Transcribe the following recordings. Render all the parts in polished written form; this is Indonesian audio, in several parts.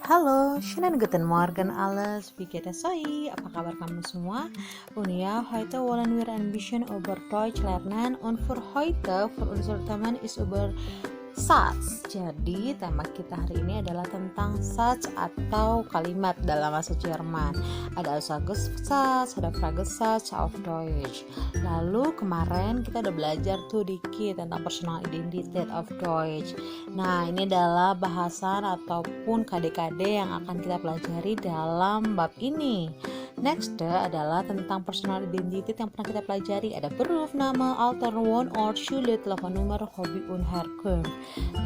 Halo, schönen guten Morgen alles, wie geht es euch? Apa kabar kamu semua? Und ja, heute wollen wir ein bisschen über Deutsch lernen und für heute, für unser Thema ist über Satz. Jadi tema kita hari ini adalah tentang Satz atau kalimat dalam bahasa Jerman. Ada Aussagesatz, ada Fragesatz auf Deutsch. Lalu kemarin kita udah belajar tuh dikit tentang personal identity of Deutsch. Nah, ini adalah bahasan ataupun KD-KD yang akan kita pelajari dalam bab ini. Next adalah tentang personal identity yang pernah kita pelajari. Ada Beruf, nama, Alter, Wohnort, Schule, Telefonnummer, Hobi, und Herkunft.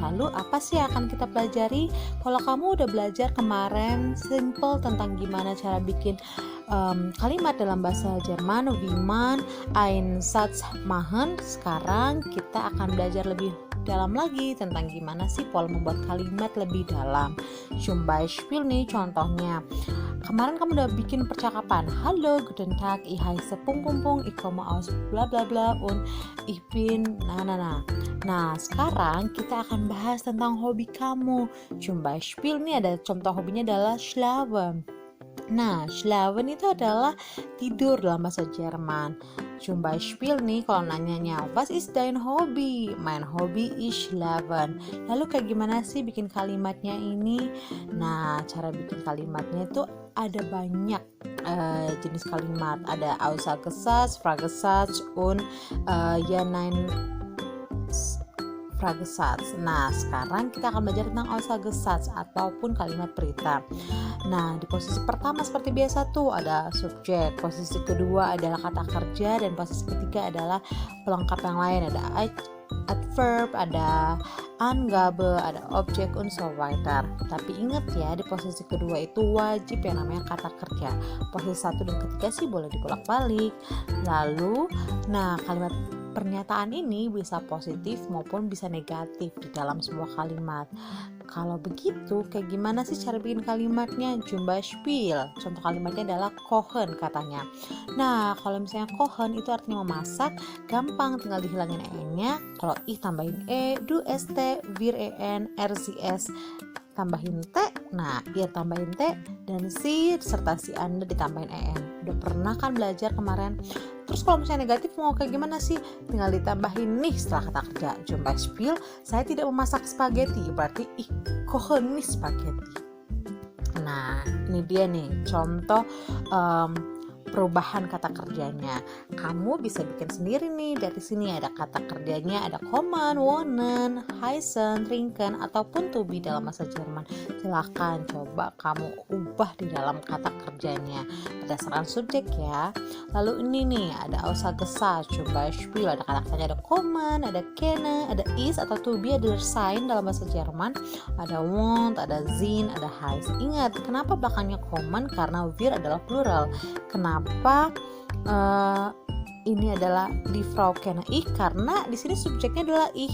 Lalu apa sih yang akan kita pelajari? Kalau kamu udah belajar kemarin simple tentang gimana cara bikin kalimat dalam bahasa Jerman, wie man ein Satz machen, sekarang kita akan belajar lebih dalam lagi tentang gimana sih pola membuat kalimat lebih dalam. Zum Beispiel nih contohnya. Kemarin kamu udah bikin percakapan. Halo, guten Tag, ich heiße Pung Pung Pung, ich komme aus bla bla bla und ich bin Nah, sekarang kita akan bahas tentang hobi kamu. Zum Beispiel nih ada contoh hobinya adalah schlafen. Nah, schlafen itu adalah tidur dalam bahasa Jerman. Zum Beispiel nih kalau nanyanya, was ist dein Hobby? Mein Hobby ist schlafen. Lalu kayak gimana sih bikin kalimatnya ini? Nah, cara bikin kalimatnya itu ada banyak jenis kalimat. Ada Aussagesatz, Fragesatz, und Fragesatz. Nah, sekarang kita akan belajar tentang Aussagesatz ataupun kalimat berita. Nah, di posisi pertama seperti biasa tuh ada subjek, posisi kedua adalah kata kerja, dan posisi ketiga adalah pelengkap yang lain. Ada adverb, ada Angabe, ada objek, und so weiter. Tapi ingat ya, di posisi kedua itu wajib yang namanya kata kerja. Posisi satu dan ketiga sih boleh dibolak-balik. Lalu, nah kalimat pernyataan ini bisa positif maupun bisa negatif di dalam sebuah kalimat. Kalau begitu, kayak gimana sih cara bikin kalimatnya? Zum Beispiel, contoh kalimatnya adalah kochen katanya. Nah, kalau misalnya kochen itu artinya memasak, gampang tinggal dihilangin e-nya. Kalau I tambahin e, du st, wir en, rcs tambahin t, nah ir tambahin t, dan si serta si anda ditambahin en. Udah pernah kan belajar kemarin? Terus kalau misalnya negatif mau kayak gimana sih? Tinggal ditambahin nih setelah kata kerja. Zum Beispiel, saya tidak memasak spaghetti, berarti ich koche nicht spaghetti. Nah, ini dia nih contoh perubahan kata kerjanya. Kamu bisa bikin sendiri nih. Dari sini ada kata kerjanya, ada kommen, wohnen, heißen, trinken, ataupun to be dalam bahasa Jerman. Silahkan coba kamu ubah di dalam kata kerjanya berdasarkan subjek ya. Lalu ini nih ada Aussagesatz, zum Beispiel ada kata kerjanya, ada kommen, ada kenne, ada is atau to be, ada sein dalam bahasa Jerman, ada wohnt, ada sind, ada heiß. Ingat, kenapa belakangnya kommen? Karena wir adalah plural. Kenapa ini adalah die Frau kenne ich? Karena di sini subjeknya adalah ich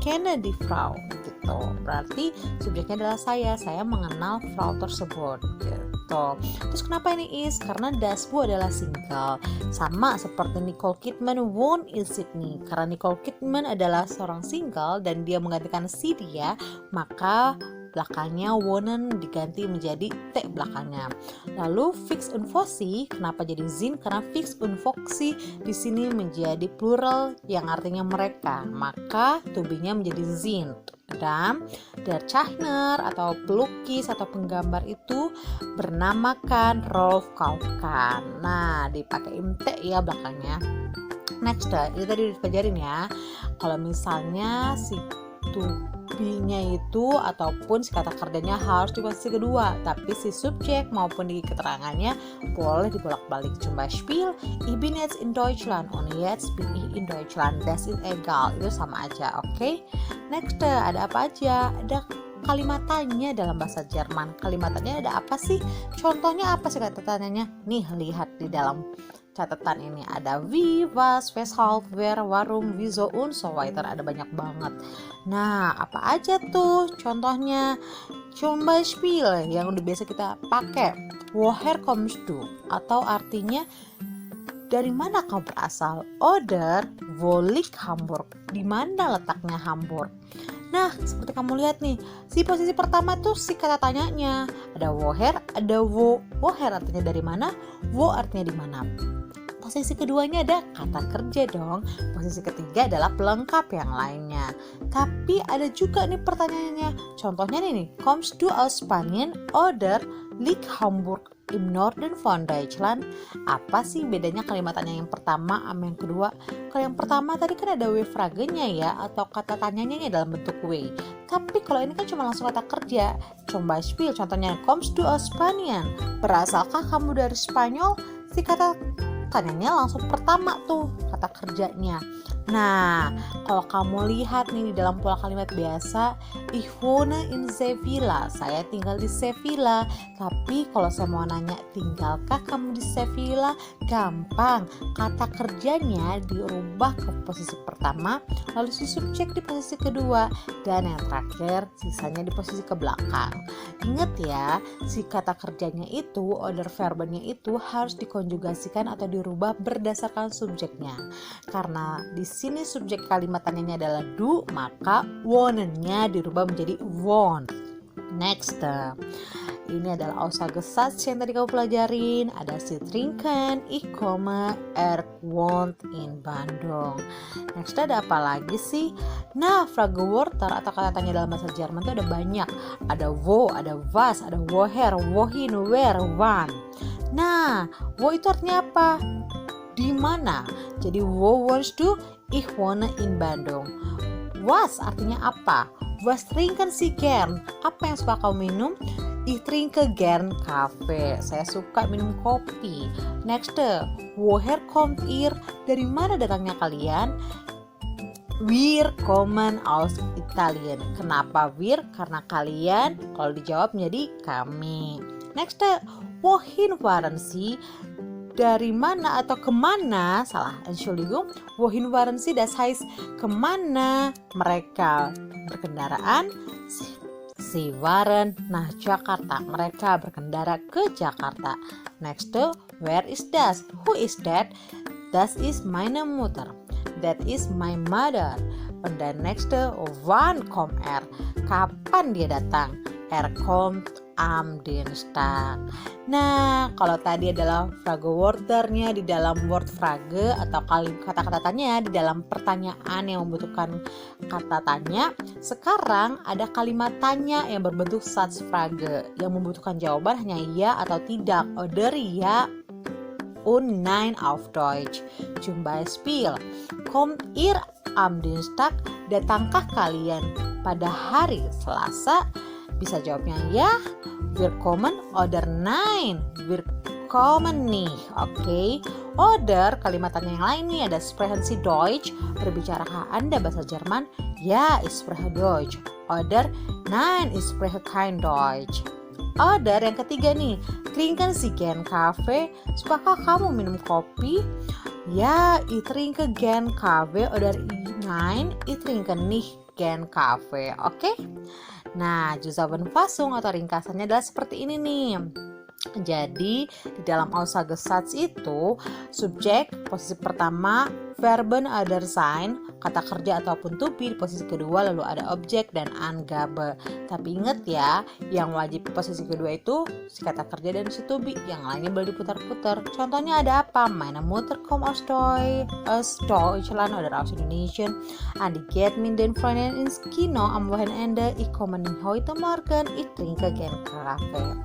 kenne die Frau gitu. Berarti subjeknya adalah saya mengenal Frau tersebut gitu. Terus kenapa ini is? Karena das Bu adalah single. Sama seperti Nicole Kidman wohnt in Sydney. Karena Nicole Kidman adalah seorang single dan dia menggantikan si dia, maka belakangnya wohnen diganti menjadi T belakangnya. Lalu fix und foxy, kenapa jadi zin? Karena fix und foxy di sini menjadi plural yang artinya mereka, maka to be-nya menjadi sind. Dan der Zeichner atau pelukis atau penggambar itu bernamakan Rolf Kaufmann. Nah, dipakai T ya belakangnya. Next, itu tadi dipelajarin ya. Kalau misalnya si to be-nya itu ataupun si kata kerjanya harus di posisi kedua, tapi si subjek maupun di keterangannya boleh dibolak-balik. Zum Beispiel, ich bin jetzt in Deutschland und jetzt bin ich in Deutschland. Das ist egal, itu sama aja, oke? Next, ada apa aja? Ada kalimatannya dalam bahasa Jerman. Kalimatannya ada apa sih? Contohnya apa sih kata-katanya? Nih, lihat di dalam catatan ini ada wie, was, weshalb, wer, warum, wieso, und so weiter. Ada banyak banget. Nah, apa aja tuh contohnya? Zum Beispiel yang udah biasa kita pakai, woher kommst du? Atau artinya dari mana kau berasal? Oder wo liegt Hamburg? Di mana letaknya Hamburg? Nah, seperti kamu lihat nih, si posisi pertama tuh si kata tanyanya. Ada woher, ada wo. Woher artinya dari mana, wo artinya di mana. Posisi keduanya ada kata kerja dong. Posisi ketiga adalah pelengkap yang lainnya. Tapi ada juga nih pertanyaannya. Contohnya nih, kommst du aus Spanien oder liegt Hamburg im Norden von Deutschland? Apa sih bedanya kalimat tanya yang pertama sama yang kedua? Kalau yang pertama tadi kan ada W-fragenya ya, atau kata tanyanya dalam bentuk W. Tapi kalau ini kan cuma langsung kata kerja. Coba spiel, contohnya kommst du aus Spanien? Berasalkah kamu dari Spanyol? Si kata tanyanya langsung pertama tuh kata kerjanya. Nah, kalau kamu lihat nih di dalam pola kalimat biasa, ich wohne in Sevilla, saya tinggal di Sevilla. Tapi kalau saya mau nanya, tinggalkah kamu di Sevilla? Gampang, kata kerjanya dirubah ke posisi pertama, lalu si subjek di posisi kedua, dan yang terakhir sisanya di posisi ke belakang. Ingat ya, si kata kerjanya itu, order verbnya itu harus dikonjugasikan atau dirubah berdasarkan subjeknya. Karena di sini subjek kalimat tanyanya adalah du, maka wohnen-nya dirubah menjadi wohnt. Next, ini adalah Aussagesatz yang tadi kamu pelajarin. Ada Sie trinken, ich komme, wohnt in Bandung. Next, ada apa lagi sih? Nah, Fragewörter atau kata tanya dalam bahasa Jerman itu ada banyak. Ada wo, ada was, ada woher, wohin, where, wann. Nah, wo itu artinya apa? Di mana? Jadi wo wohnst du? Ich wohne in Bandung. Was artinya apa? Was trinken Sie gern? Apa yang suka kamu minum? Ich trinke gern Kaffee. Saya suka minum kopi. Next, woher kommt ihr? Dari mana datangnya kalian? Wir kommen aus Italien. Kenapa wir? Karena kalian. Kalau dijawab menjadi kami. Next, wohin waren Sie? Dari mana atau kemana, salah, Entschuldigung, wohin waren Sie, das heißt kemana mereka berkendaraan, Sie waren nach Jakarta, mereka berkendara ke Jakarta. Next, where is das, who is that, das ist meine Mutter, that is my mother. And then next, wann kommt kapan dia datang, kommt am Dienstag. Nah, kalau tadi adalah Fragewörternya di dalam word frage atau kata-kata tanya di dalam pertanyaan yang membutuhkan kata tanya. Sekarang ada kalimat tanya yang berbentuk Satzfrage yang membutuhkan jawaban hanya ya atau tidak. Oder ja und nein auf Deutsch. Zum Beispiel, kommt ihr am Dienstag? Datangkah kalian pada hari Selasa? Bisa jawabnya ya, wir kommen, oder nein, wir kommen nicht. Oke. Oder kalimat tanya yang lain nih, ada sprechen Sie Deutsch? Berbicarakah Anda bahasa Jerman? Ya, ich spreche Deutsch. Oder nein, ich spreche kein Deutsch. Oder yang ketiga nih, trinken Sie gern Kaffee? Sukakah kamu minum kopi? Ya, ich trinke gern Kaffee. Oder nein, ich trinke nicht gern Kaffee. Oke? Nah, Zusammenfassung atau ringkasannya adalah seperti ini nih. Jadi, di dalam Aussagesatz itu, subjek posisi pertama, Verben oder sein, kata kerja ataupun to be di posisi kedua, lalu ada objek dan Angabe. Tapi ingat ya, yang wajib posisi kedua itu si kata kerja dan si to be, yang lainnya boleh diputar-putar. Contohnya ada apa? Meine Mutter kommt aus Deutschland oder aus Indonesien. Andi geht mit den Freunden ins Kino am Wochenende. Ich komme nicht heute Morgen. Ich trinke gern Kaffee.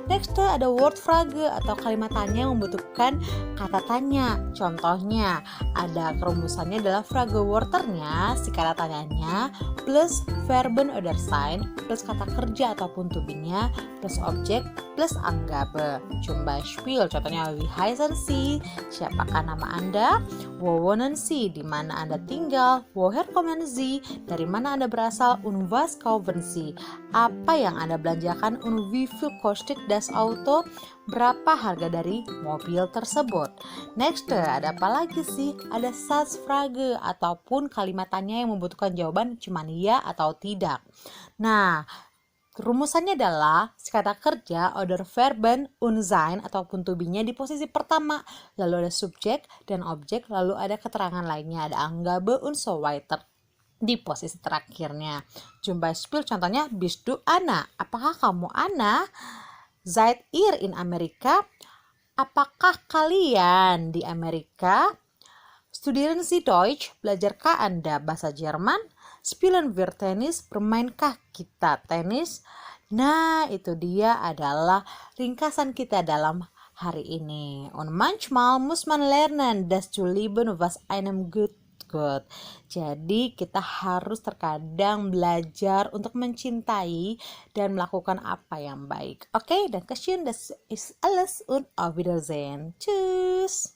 Next, ada word frage atau kalimat tanya yang membutuhkan kata tanya. Contohnya, ada kerumusannya adalah Fragewörternya, si kata tanyanya, plus Verben oder sein, plus kata kerja ataupun to be-nya, plus objek, plus Angabe. Zum Beispiel, contohnya, wie heißen Sie? Siapakah nama Anda? Wo wohnen Sie? Di mana Anda tinggal? Woher kommen Sie? Dari mana Anda berasal? Und was kaufen Sie? Apa yang Anda belanjakan? Und wie viel kostet das Auto? Berapa harga dari mobil tersebut? Next, ada apa lagi sih? Ada Satzfrage ataupun kalimat tanya yang membutuhkan jawaban cuman ya atau tidak. Nah, rumusannya adalah kata kerja oder Verben und sein ataupun to be-nya di posisi pertama, lalu ada subjek dan objek, lalu ada keterangan lainnya, ada Angabe und so weiter. di posisi terakhirnya. Zum Beispiel contohnya bist du Anna? Apakah kamu Anna? Seid ihr in Amerika? Apakah kalian di Amerika? Studieren Sie Deutsch? Belajarkah Anda bahasa Jerman? Spielen wir Tennis? Bermainkah kita tenis? Nah, itu dia adalah ringkasan kita dalam hari ini. Und manchmal muss man lernen, das zu lieben, was einem gut. Jadi kita harus terkadang belajar untuk mencintai dan melakukan apa yang baik. Oke, dan Dankeschön, das ist alles und auf Wiedersehen. Tschüss.